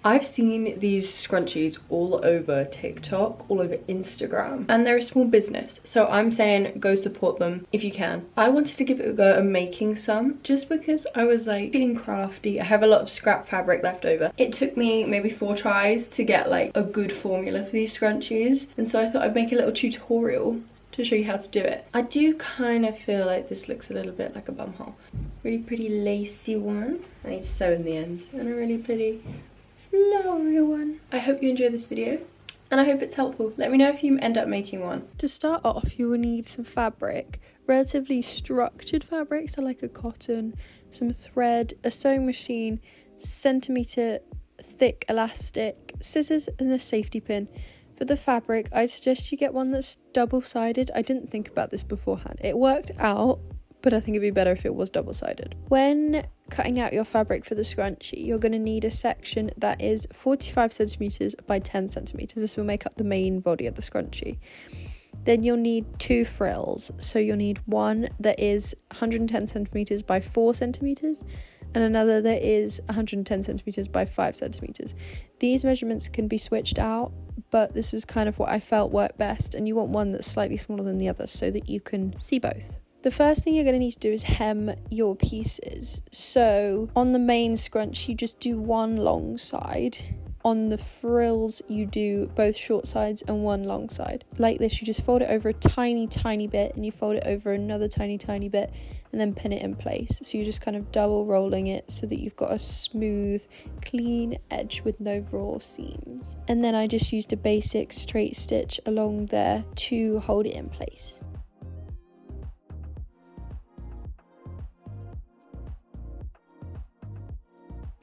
I've seen these scrunchies all over TikTok, all over Instagram, and they're a small business, so I'm saying go support them if you can. I wanted to give it a go at making some just because I was like feeling crafty. I have a lot of scrap fabric left over. It took me maybe 4 tries to get like a good formula for these scrunchies, and so I thought I'd make a little tutorial to show you how to do it. I do kind of feel like this looks a little bit like a bum hole. Really pretty lacy one. I need to sew in the ends, and a really pretty flowery one. I hope you enjoy this video and I hope it's helpful. Let me know if you end up making one. To start off, you will need some fabric, relatively structured fabric, so like a cotton, some thread, a sewing machine, centimetre thick elastic, scissors and a safety pin. For the fabric, I suggest you get one that's double-sided. I didn't think about this beforehand. It worked out, but I think it'd be better if it was double-sided. When cutting out your fabric for the scrunchie, you're going to need a section that is 45 centimeters by 10 centimeters. This will make up the main body of the scrunchie. Then you'll need 2 frills. So you'll need one that is 110 centimeters by 4 centimeters and another that is 110 centimeters by 5 centimeters. These measurements can be switched out, but this was kind of what I felt worked best, and you want one that's slightly smaller than the other so that you can see both. The first thing you're going to need to do is hem your pieces. So on the main scrunch, you just do one long side. On the frills, you do both short sides and one long side. Like this, you just fold it over a tiny, tiny bit, and you fold it over another tiny, tiny bit, and then pin it in place. So you're just kind of double rolling it so that you've got a smooth, clean edge with no raw seams. And then I just used a basic straight stitch along there to hold it in place.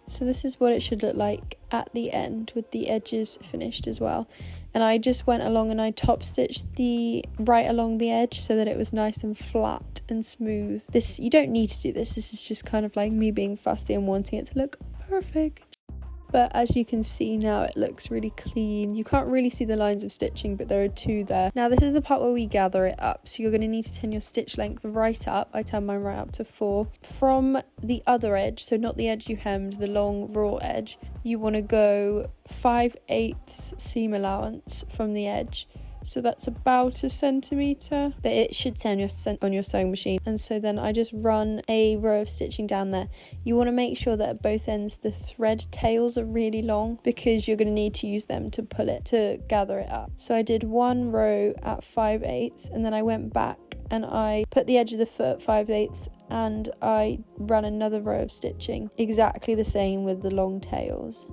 So this is what it should look like at the end with the edges finished as well. And I just went along and I top stitched the right along the edge so that it was nice and flat and smooth. This, you don't need to do this. This is just kind of like me being fussy and wanting it to look perfect. But as you can see now, it looks really clean. You can't really see the lines of stitching, but there are 2 there. Now this is the part where we gather it up. So you're going to need to turn your stitch length right up. I turned mine right up to 4. From the other edge, so not the edge you hemmed, the long raw edge, you want to go 5/8 seam allowance from the edge. So that's about 1 centimetre, but it should say on your sewing machine. And so then I just run a row of stitching down there. You want to make sure that at both ends the thread tails are really long, because you're going to need to use them to pull it, to gather it up. So I did 1 row at 5/8, and then I went back and I put the edge of the foot at 5/8, and I ran another row of stitching, exactly the same with the long tails.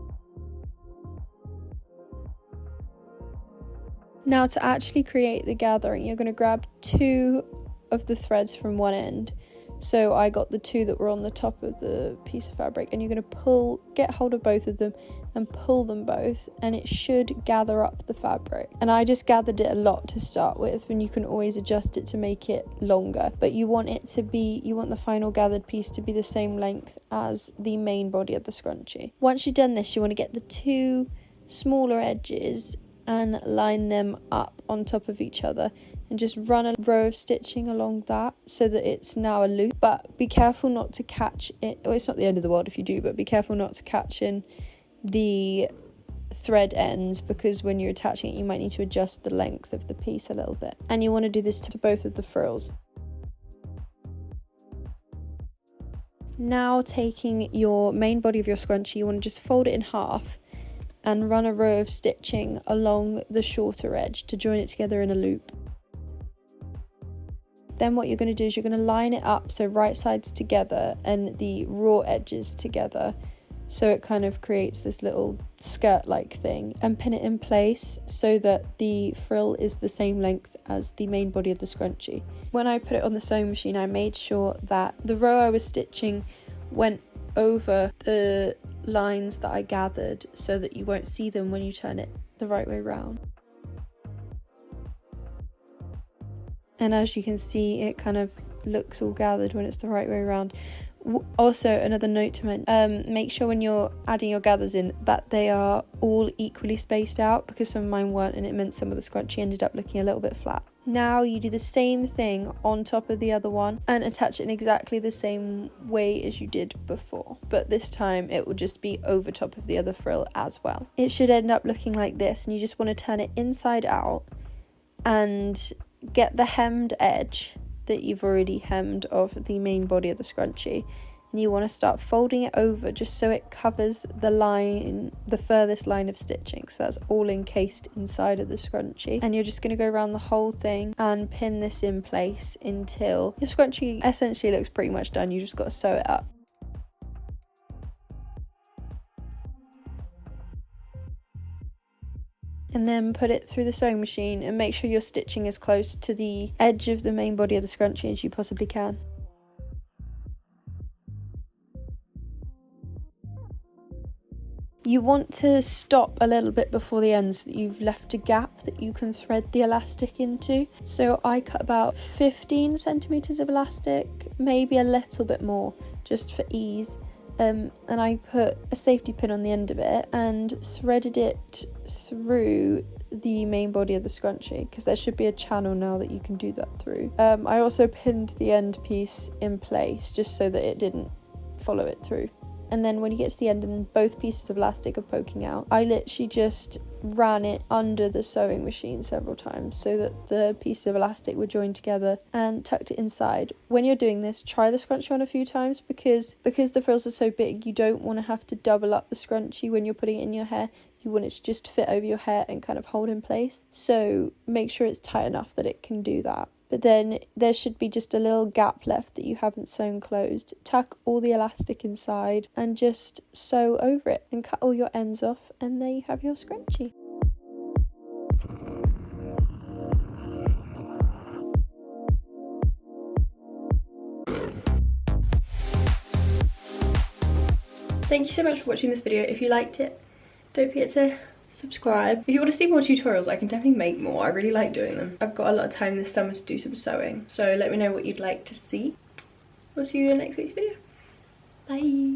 Now to actually create the gathering, you're going to grab 2 of the threads from one end. So I got the 2 that were on the top of the piece of fabric, and you're going to get hold of both of them and pull them both, and it should gather up the fabric. And I just gathered it a lot to start with, when you can always adjust it to make it longer, but you want the final gathered piece to be the same length as the main body of the scrunchie. Once you've done this, you want to get the 2 smaller edges and line them up on top of each other, and just run a row of stitching along that so that it's now a loop. But be careful not to catch it. Well, it's not the end of the world if you do, but be careful not to catch in the thread ends, because when you're attaching it, you might need to adjust the length of the piece a little bit. And you want to do this to both of the frills. Now, taking your main body of your scrunchie, you want to just fold it in half and run a row of stitching along the shorter edge to join it together in a loop. Then what you're going to do is you're going to line it up so right sides together and the raw edges together, so it kind of creates this little skirt-like thing, and pin it in place so that the frill is the same length as the main body of the scrunchie. When I put it on the sewing machine, I made sure that the row I was stitching went over the lines that I gathered so that you won't see them when you turn it the right way round. And as you can see, it kind of looks all gathered when it's the right way around. Also, another note to mention, make sure when you're adding your gathers in that they are all equally spaced out, because some of mine weren't, and it meant some of the scrunchie ended up looking a little bit flat. Now you do the same thing on top of the other one and attach it in exactly the same way as you did before, but this time it will just be over top of the other frill as well. It should end up looking like this, and you just want to turn it inside out and get the hemmed edge that you've already hemmed of the main body of the scrunchie, and you want to start folding it over just so it covers the line, the furthest line of stitching, so that's all encased inside of the scrunchie. And you're just going to go around the whole thing and pin this in place until your scrunchie essentially looks pretty much done. You just got to sew it up. And then put it through the sewing machine and make sure you're stitching as close to the edge of the main body of the scrunchie as you possibly can. You want to stop a little bit before the end so that you've left a gap that you can thread the elastic into. So I cut about 15 centimeters of elastic, maybe a little bit more, just for ease. And I put a safety pin on the end of it and threaded it through the main body of the scrunchie, because there should be a channel now that you can do that through. I also pinned the end piece in place just so that it didn't follow it through. And then when you get to the end and both pieces of elastic are poking out, I literally just ran it under the sewing machine several times so that the pieces of elastic were joined together, and tucked it inside. When you're doing this, try the scrunchie on a few times because the frills are so big, you don't want to have to double up the scrunchie when you're putting it in your hair. You want it to just fit over your hair and kind of hold in place. So make sure it's tight enough that it can do that. But then there should be just a little gap left that you haven't sewn closed. Tuck all the elastic inside and just sew over it and cut all your ends off, and there you have your scrunchie. Thank you so much for watching this video. If you liked it, don't forget to subscribe. If you want to see more tutorials, I can definitely make more. I really like doing them. I've got a lot of time this summer to do some sewing, so let me know what you'd like to see. We'll see you in next week's video. Bye.